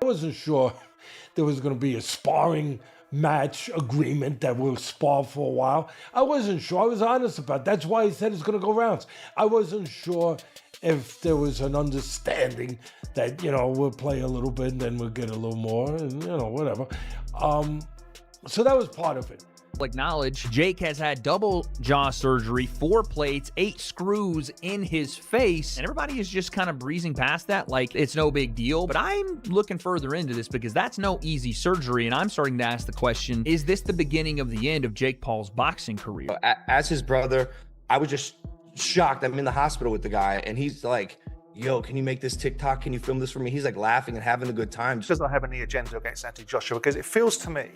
wasn't sure there was going to be a sparring match agreement that will spar for a while. I wasn't sure. I was honest about it. That's why he said it's going to go rounds. I wasn't sure if there was an understanding that, we'll play a little bit and then we'll get a little more and, whatever. So that was part of it. Acknowledge Jake has had double jaw surgery, 4 plates, 8 screws in his face, and everybody is just kind of breezing past that like it's no big deal. But I'm looking further into this because that's no easy surgery, and I'm starting to ask the question, is this the beginning of the end of Jake Paul's boxing career? As his brother, I was just shocked. I'm in the hospital with the guy, and he's like, yo, can you make this TikTok? Can you film this for me? He's like laughing and having a good time. Does not have any agenda against Anthony Joshua, because it feels to me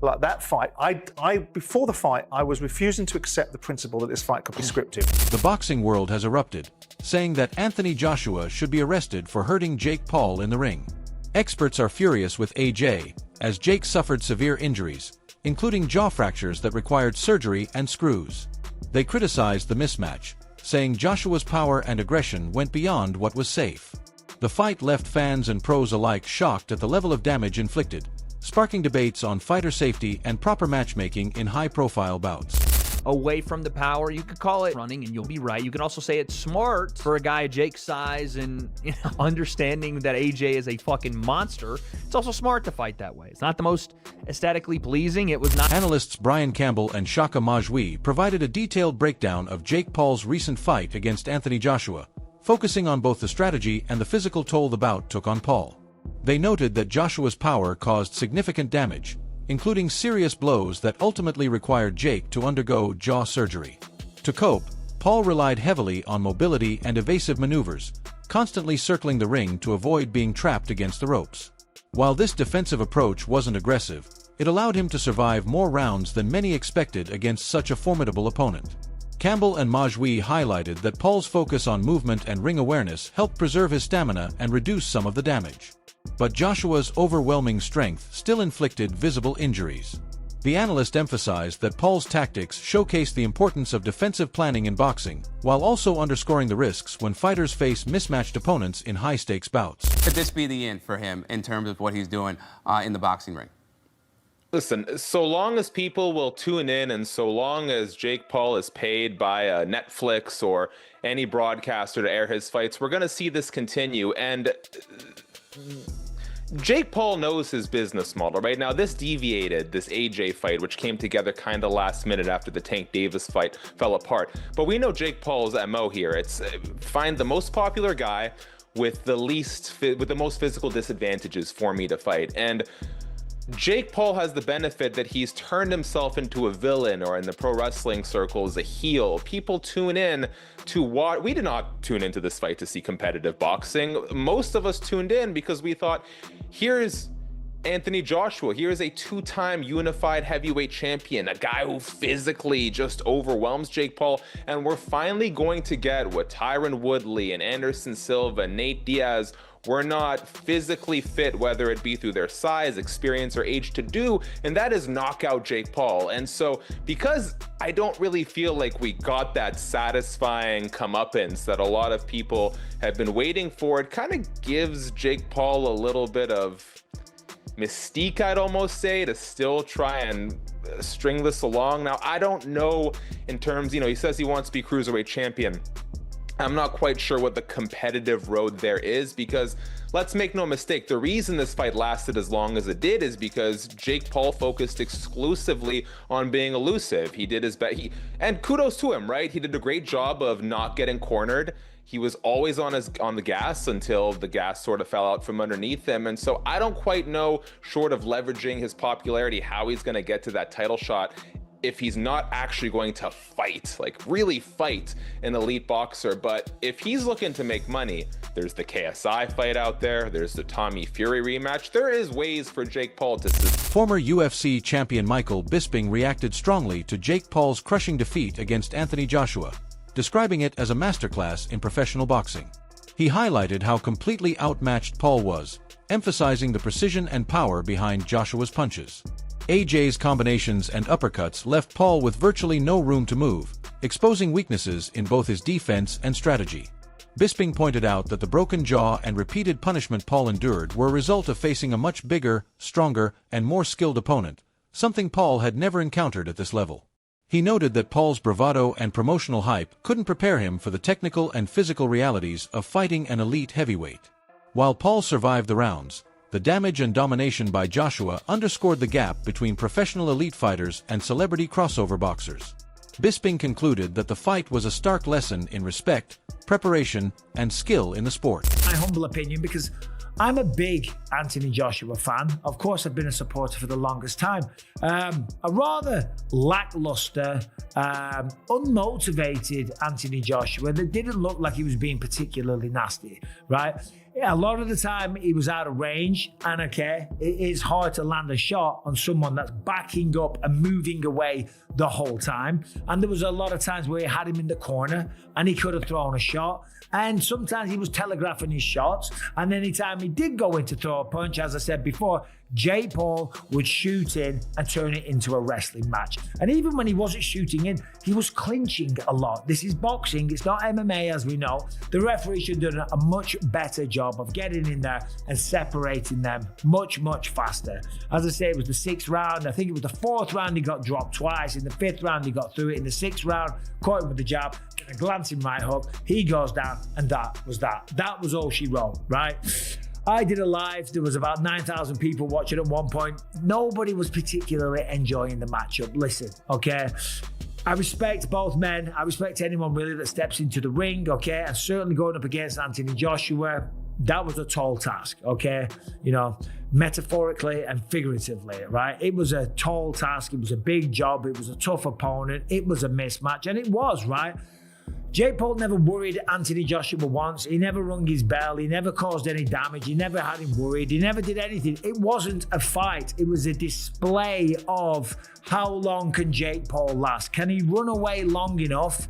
like that fight, I before the fight, I was refusing to accept the principle that this fight could be scripted. The boxing world has erupted, saying that Anthony Joshua should be arrested for hurting Jake Paul in the ring. Experts are furious with AJ, as Jake suffered severe injuries, including jaw fractures that required surgery and screws. They criticized the mismatch, saying Joshua's power and aggression went beyond what was safe. The fight left fans and pros alike shocked at the level of damage inflicted, sparking debates on fighter safety and proper matchmaking in high-profile bouts. Away from the power, you could call it running, and you'll be right. You can also say it's smart for a guy Jake's size and understanding that AJ is a fucking monster. It's also smart to fight that way. It's not the most aesthetically pleasing. It was not. Analysts Brian Campbell and Shaka Majwi provided a detailed breakdown of Jake Paul's recent fight against Anthony Joshua, focusing on both the strategy and the physical toll the bout took on Paul. They noted that Joshua's power caused significant damage, including serious blows that ultimately required Jake to undergo jaw surgery. To cope, Paul relied heavily on mobility and evasive maneuvers, constantly circling the ring to avoid being trapped against the ropes. While this defensive approach wasn't aggressive, it allowed him to survive more rounds than many expected against such a formidable opponent. Campbell and Majwi highlighted that Paul's focus on movement and ring awareness helped preserve his stamina and reduce some of the damage. But Joshua's overwhelming strength still inflicted visible injuries. The analyst emphasized that Paul's tactics showcase the importance of defensive planning in boxing, while also underscoring the risks when fighters face mismatched opponents in high-stakes bouts. Could this be the end for him in terms of what he's doing in the boxing ring? Listen, so long as people will tune in and so long as Jake Paul is paid by Netflix or any broadcaster to air his fights, we're going to see this continue. And Jake Paul knows his business model, right? Now, this deviated, this AJ fight, which came together kind of last minute after the Tank Davis fight fell apart. But we know Jake Paul's MO here. It's find the most popular guy with the most physical disadvantages for me to fight. And Jake Paul has the benefit that he's turned himself into a villain, or in the pro wrestling circles, a heel. People tune in to watch. We did not tune into this fight to see competitive boxing. Most of us tuned in because we thought, here's Anthony Joshua. Here's a 2-time unified heavyweight champion, a guy who physically just overwhelms Jake Paul. And we're finally going to get what Tyron Woodley and Anderson Silva, Nate Diaz were not physically fit, whether it be through their size, experience, or age, to do, and that is knock out Jake Paul. And so, because I don't really feel like we got that satisfying comeuppance that a lot of people have been waiting for, it kind of gives Jake Paul a little bit of mystique, I'd almost say, to still try and string this along. Now, I don't know in terms, he says he wants to be cruiserweight champion. I'm not quite sure what the competitive road there is, because let's make no mistake, the reason this fight lasted as long as it did is because Jake Paul focused exclusively on being elusive. He did his best, and kudos to him, right? He did a great job of not getting cornered. He was always on the gas until the gas sort of fell out from underneath him. And so I don't quite know, short of leveraging his popularity, how he's going to get to that title shot if he's not actually going to fight, like really fight an elite boxer. But if he's looking to make money, there's the KSI fight out there, there's the Tommy Fury rematch. There is ways for Jake Paul to... Former UFC champion Michael Bisping reacted strongly to Jake Paul's crushing defeat against Anthony Joshua, describing it as a masterclass in professional boxing. He highlighted how completely outmatched Paul was, emphasizing the precision and power behind Joshua's punches. AJ's combinations and uppercuts left Paul with virtually no room to move, exposing weaknesses in both his defense and strategy. Bisping pointed out that the broken jaw and repeated punishment Paul endured were a result of facing a much bigger, stronger, and more skilled opponent, something Paul had never encountered at this level. He noted that Paul's bravado and promotional hype couldn't prepare him for the technical and physical realities of fighting an elite heavyweight. While Paul survived the rounds, the damage and domination by Joshua underscored the gap between professional elite fighters and celebrity crossover boxers. Bisping concluded that the fight was a stark lesson in respect, preparation, and skill in the sport. My humble opinion, because I'm a big Anthony Joshua fan. Of course, I've been a supporter for the longest time. A rather lackluster, unmotivated Anthony Joshua that didn't look like he was being particularly nasty, right? Yeah, a lot of the time he was out of range, and okay, it is hard to land a shot on someone that's backing up and moving away the whole time. And there was a lot of times where he had him in the corner and he could have thrown a shot. And sometimes he was telegraphing his shots. And anytime he did go in to throw a punch, as I said before, Jake Paul would shoot in and turn it into a wrestling match. And even when he wasn't shooting in, he was clinching a lot. This is boxing, it's not MMA as we know. The referee should have done a much better job of getting in there and separating them much, much faster. As I say, it was the 6th round. I think it was the 4th round he got dropped twice. In the 5th round he got through it. In the 6th round, caught him with the jab, a glancing right hook. He goes down, and that was that. That was all she wrote, right? I did a live. There was about 9,000 people watching at one point. Nobody was particularly enjoying the matchup. Listen, okay? I respect both men. I respect anyone really that steps into the ring, okay? And certainly going up against Anthony Joshua, that was a tall task, okay? You know, metaphorically and figuratively, right? It was a tall task. It was a big job. It was a tough opponent. It was a mismatch, and it was, right? Jake Paul never worried Anthony Joshua once. He never rung his bell. He never caused any damage. He never had him worried. He never did anything. It wasn't a fight. It was a display of how long can Jake Paul last? Can he run away long enough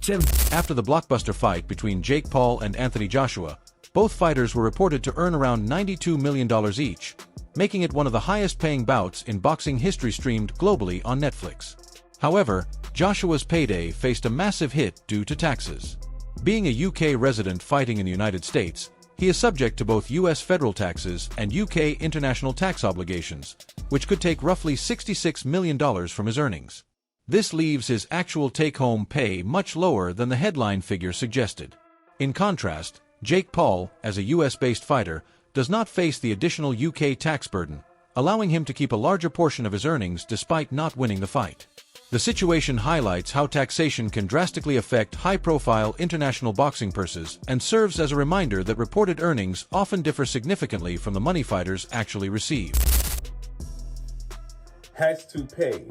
to... After the blockbuster fight between Jake Paul and Anthony Joshua, both fighters were reported to earn around $92 million each, making it one of the highest-paying bouts in boxing history streamed globally on Netflix. However, Joshua's payday faced a massive hit due to taxes. Being a UK resident fighting in the United States, he is subject to both US federal taxes and UK international tax obligations, which could take roughly $66 million from his earnings. This leaves his actual take-home pay much lower than the headline figure suggested. In contrast, Jake Paul, as a US-based fighter, does not face the additional UK tax burden, allowing him to keep a larger portion of his earnings despite not winning the fight. The situation highlights how taxation can drastically affect high-profile international boxing purses and serves as a reminder that reported earnings often differ significantly from the money fighters actually receive. Has to pay,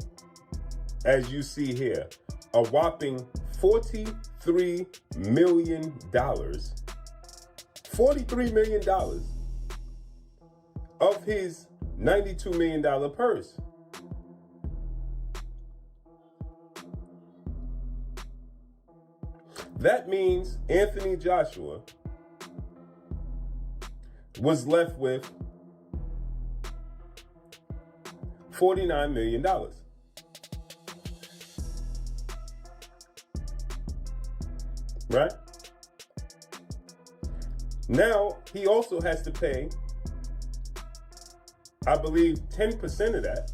as you see here, a whopping $43 million. $43 million of his $92 million purse. That means Anthony Joshua was left with $49 million. Right? Now, he also has to pay, I believe, 10% of that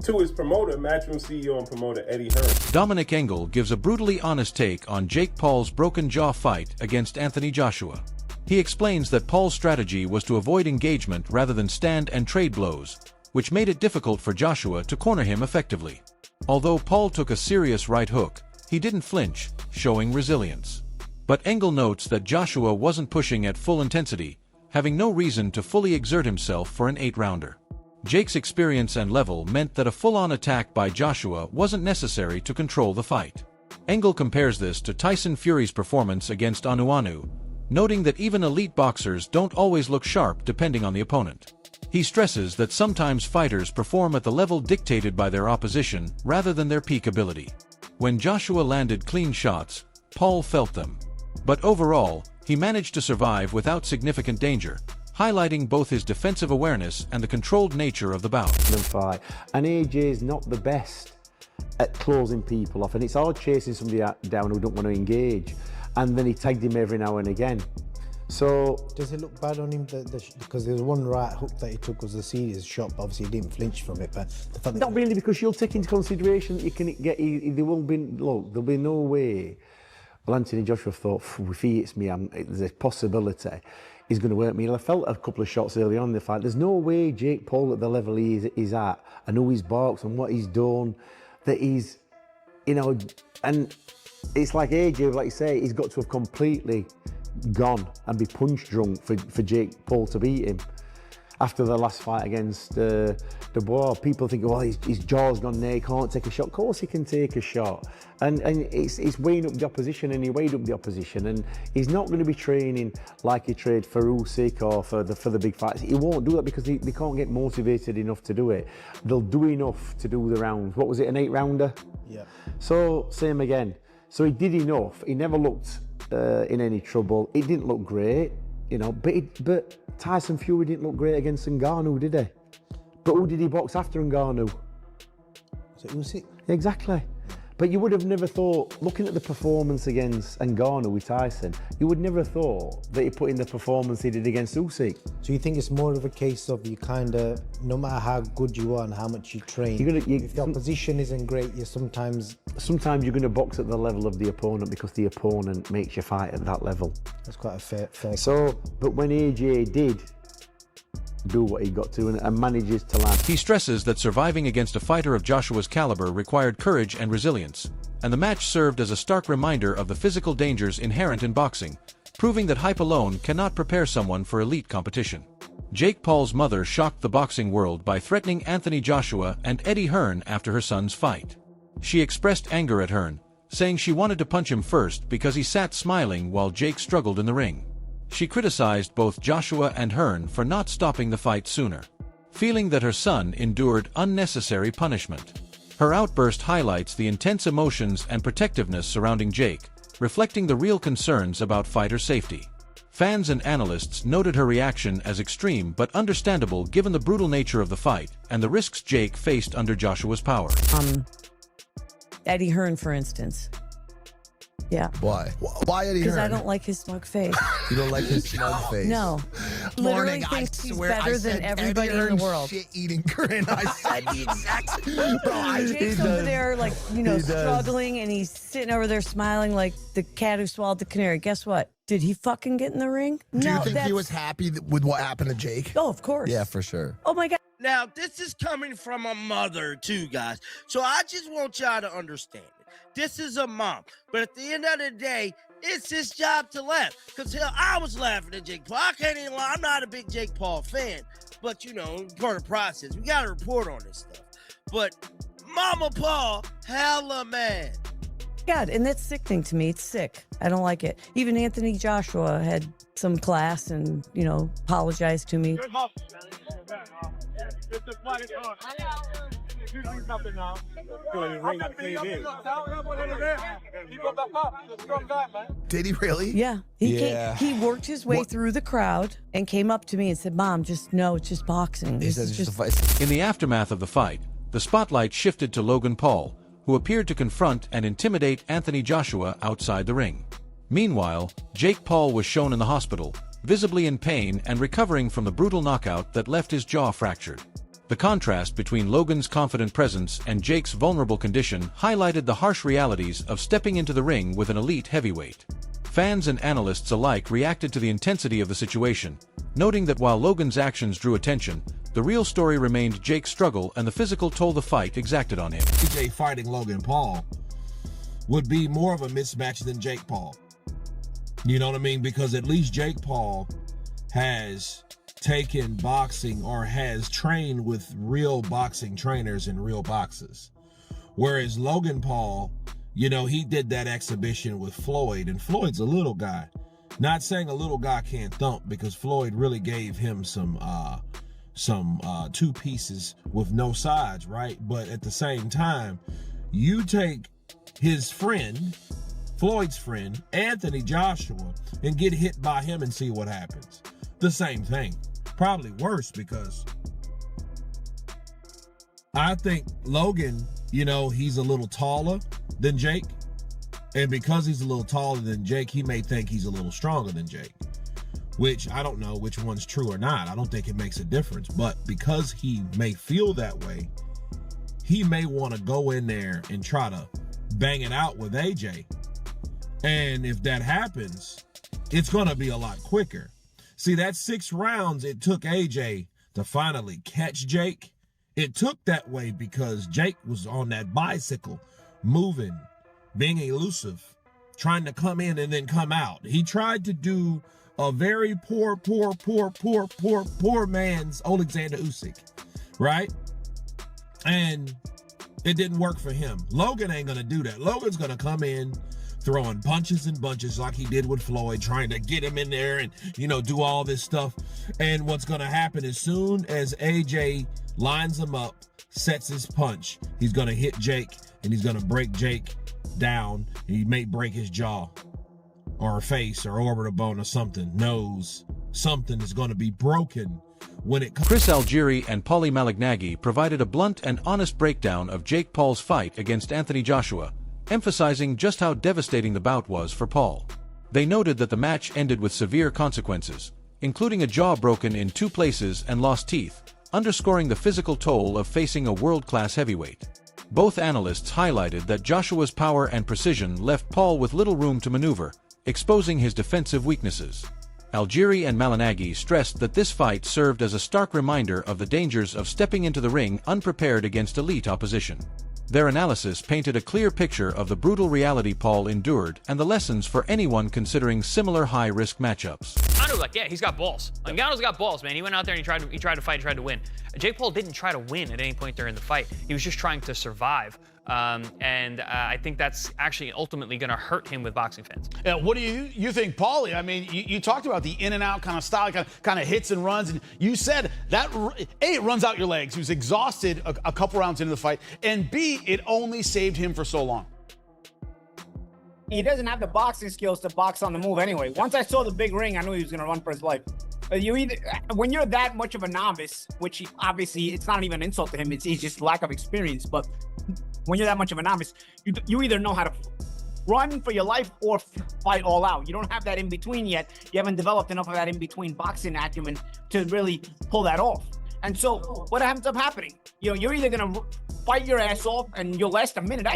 to his promoter, Matchroom CEO and promoter Eddie Hearn. Dominic Engel gives a brutally honest take on Jake Paul's broken jaw fight against Anthony Joshua. He explains that Paul's strategy was to avoid engagement rather than stand and trade blows, which made it difficult for Joshua to corner him effectively. Although Paul took a serious right hook, he didn't flinch, showing resilience. But Engel notes that Joshua wasn't pushing at full intensity, having no reason to fully exert himself for an 8-rounder. Jake's experience and level meant that a full-on attack by Joshua wasn't necessary to control the fight. Engel compares this to Tyson Fury's performance against Anu, noting that even elite boxers don't always look sharp depending on the opponent. He stresses that sometimes fighters perform at the level dictated by their opposition rather than their peak ability. When Joshua landed clean shots, Paul felt them. But overall, he managed to survive without significant danger, highlighting both his defensive awareness and the controlled nature of the bout. Fight. And AJ is not the best at closing people off, and it's hard chasing somebody down who don't want to engage. and then he tagged him every now and again. So does it look bad on him because there was one right hook that he took was a serious shot, but obviously he didn't flinch from it. But the fact not really, because you'll take into consideration that you can get. There won't be. Look, there'll be no way. Well, Anthony Joshua thought, if he hits me, there's a possibility he's going to hurt me. I felt a couple of shots early on in the fight. There's no way Jake Paul at the level he's at, and who he's boxed and what he's done, that he's, you know, and it's like AJ, like you say, he's got to have completely gone and be punch drunk for Jake Paul to beat him. After the last fight against Dubois, people think, well, his jaw's gone there, he can't take a shot. Of course he can take a shot. And it's weighing up the opposition, and he weighed up the opposition. And he's not going to be training like he trained for Usyk or for the big fights. He won't do that because they can't get motivated enough to do it. They'll do enough to do the rounds. What was it, an 8-rounder? Yeah. So, same again. So he did enough. He never looked in any trouble. It didn't look great, you know, but Tyson Fury didn't look great against Ngannou, did he? But who did he box after Ngannou? Was it Usyk? Exactly. But you would have never thought, looking at the performance against Ngannou with Tyson, you would never have thought that he put in the performance he did against Usyk. So you think it's more of a case of you kind of, no matter how good you are and how much you train, if the opposition isn't great, you sometimes you're going to box at the level of the opponent because the opponent makes you fight at that level. That's quite a fair. So, but when AJ did do what he got to and manages to land. He stresses that surviving against a fighter of Joshua's caliber required courage and resilience, and the match served as a stark reminder of the physical dangers inherent in boxing, proving that hype alone cannot prepare someone for elite competition. Jake Paul's mother shocked the boxing world by threatening Anthony Joshua and Eddie Hearn after her son's fight. She expressed anger at Hearn, saying she wanted to punch him first because he sat smiling while Jake struggled in the ring. She criticized both Joshua and Hearn for not stopping the fight sooner, feeling that her son endured unnecessary punishment. Her outburst highlights the intense emotions and protectiveness surrounding Jake, reflecting the real concerns about fighter safety. Fans and analysts noted her reaction as extreme but understandable given the brutal nature of the fight and the risks Jake faced under Joshua's power. Eddie Hearn, for instance. Yeah. Why? Why Eddie Hearn? Because I don't like his smug face. You don't like his smug face? No. Literally thinks he's better than everybody in the world. Shit-eating grin. I said the exact. Bro, Jake's over there, like, you know, struggling, and he's sitting over there smiling like the cat who swallowed the canary. Guess what? Did he fucking get in the ring? Do you think he was happy with what happened to Jake? Oh, of course. Yeah, for sure. Oh my God. Now, this is coming from a mother, too, guys. So I just want y'all to understand it. This is a mom. But at the end of the day, it's his job to laugh. Because, hell, I was laughing at Jake Paul. I can't even lie. I'm not a big Jake Paul fan. But, you know, part of the process. We got to report on this stuff. But Mama Paul, hella mad. God, and that's sickening to me. It's sick. I don't like it. Even Anthony Joshua had some class and, you know, apologized to me. Did he really? Yeah. He worked his way through the crowd and came up to me and said, "Mom, just know it's just boxing." In the aftermath of the fight, the spotlight shifted to Logan Paul, who appeared to confront and intimidate Anthony Joshua outside the ring. Meanwhile, Jake Paul was shown in the hospital, visibly in pain and recovering from the brutal knockout that left his jaw fractured. The contrast between Logan's confident presence and Jake's vulnerable condition highlighted the harsh realities of stepping into the ring with an elite heavyweight. Fans and analysts alike reacted to the intensity of the situation, noting that while Logan's actions drew attention, the real story remained Jake's struggle and the physical toll the fight exacted on him. AJ fighting Logan Paul would be more of a mismatch than Jake Paul. You know what I mean? Because at least Jake Paul has taken boxing or has trained with real boxing trainers in real boxes. Whereas Logan Paul, you know, he did that exhibition with Floyd, and Floyd's a little guy. Not saying a little guy can't thump, because Floyd really gave him some two pieces with no sides, right? But at the same time, you take his friend, Floyd's friend, Anthony Joshua, and get hit by him and see what happens. The same thing. Probably worse, because I think Logan, you know, he's a little taller than Jake. And because he's a little taller than Jake, he may think he's a little stronger than Jake, which I don't know which one's true or not. I don't think it makes a difference. But because he may feel that way, he may want to go in there and try to bang it out with AJ. And if that happens, it's going to be a lot quicker. See, that 6 rounds it took AJ to finally catch Jake. It took that way because Jake was on that bicycle, moving, being elusive, trying to come in and then come out. He tried to do a very poor man's Alexander Usyk, right? And it didn't work for him. Logan ain't gonna do that. Logan's gonna come in throwing punches and bunches like he did with Floyd, trying to get him in there and, you know, do all this stuff. And what's gonna happen as soon as AJ lines him up, sets his punch, he's gonna hit Jake and he's gonna break Jake down. He may break his jaw or face or orbital bone or something. Nose. Something is gonna be broken when it comes. Chris Algieri and Paulie Malignaggi provided a blunt and honest breakdown of Jake Paul's fight against Anthony Joshua, emphasizing just how devastating the bout was for Paul. They noted that the match ended with severe consequences, including a jaw broken in 2 places and lost teeth, underscoring the physical toll of facing a world-class heavyweight. Both analysts highlighted that Joshua's power and precision left Paul with little room to maneuver, exposing his defensive weaknesses. Algieri and Malignaggi stressed that this fight served as a stark reminder of the dangers of stepping into the ring unprepared against elite opposition. Their analysis painted a clear picture of the brutal reality Paul endured and the lessons for anyone considering similar high-risk matchups. Ngannou, like, yeah, he's got balls. Ngannou's got balls, man. He went out there and he tried to fight, tried to win. Jake Paul didn't try to win at any point during the fight. He was just trying to survive. I think that's actually ultimately going to hurt him with boxing fans. Yeah, what do you think, Paulie? I mean, you talked about the in and out kind of style, kind of hits and runs, and you said that A, it runs out your legs. He was exhausted a couple rounds into the fight, and B, it only saved him for so long. He doesn't have the boxing skills to box on the move anyway. Once I saw the big ring, I knew he was going to run for his life. When you're that much of a novice, which obviously it's not even an insult to him, it's just lack of experience, but when you're that much of a novice, you either know how to run for your life or fight all out. You don't have that in between yet. You haven't developed enough of that in between boxing acumen to really pull that off. And so what ends up happening? You're either gonna fight your ass off and you'll last a minute.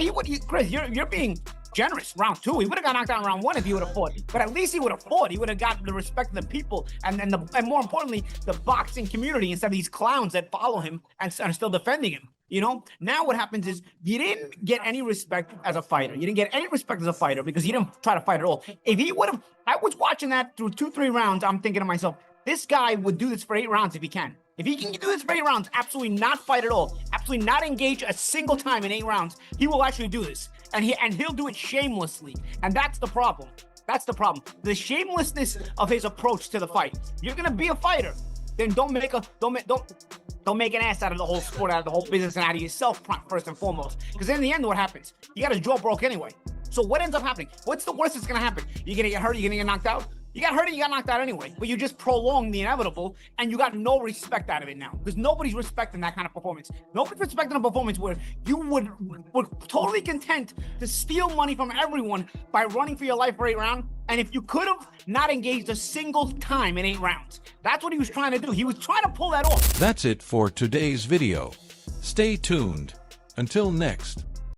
Chris, you're being generous. Round 2, he would have got knocked out in round 1 if he would have fought. But at least he would have fought. He would have got the respect of the people and more importantly, the boxing community instead of these clowns that follow him and are still defending him. Now what happens is you didn't get any respect as a fighter. You didn't get any respect as a fighter because you didn't try to fight at all. If he would have, I was watching that through 2-3 rounds. I'm thinking to myself, this guy would do this for 8 rounds if he can. If he can do this for 8 rounds, absolutely not fight at all, absolutely not engage a single time in 8 rounds, he will actually do this. And he'll do it shamelessly. And that's the problem. That's the problem. The shamelessness of his approach to the fight. You're gonna be a fighter, then don't make an ass out of the whole sport, out of the whole business, and out of yourself first and foremost. Because in the end, what happens? You got his jaw broke anyway. So what ends up happening? What's the worst that's gonna happen? You're gonna get hurt, you're gonna get knocked out. You got hurt and you got knocked out anyway, but you just prolonged the inevitable and you got no respect out of it now because nobody's respecting that kind of performance. Nobody's respecting a performance where you were totally content to steal money from everyone by running for your life for 8 rounds. And if you could have not engaged a single time in 8 rounds, that's what he was trying to do. He was trying to pull that off. That's it for today's video. Stay tuned. Until next.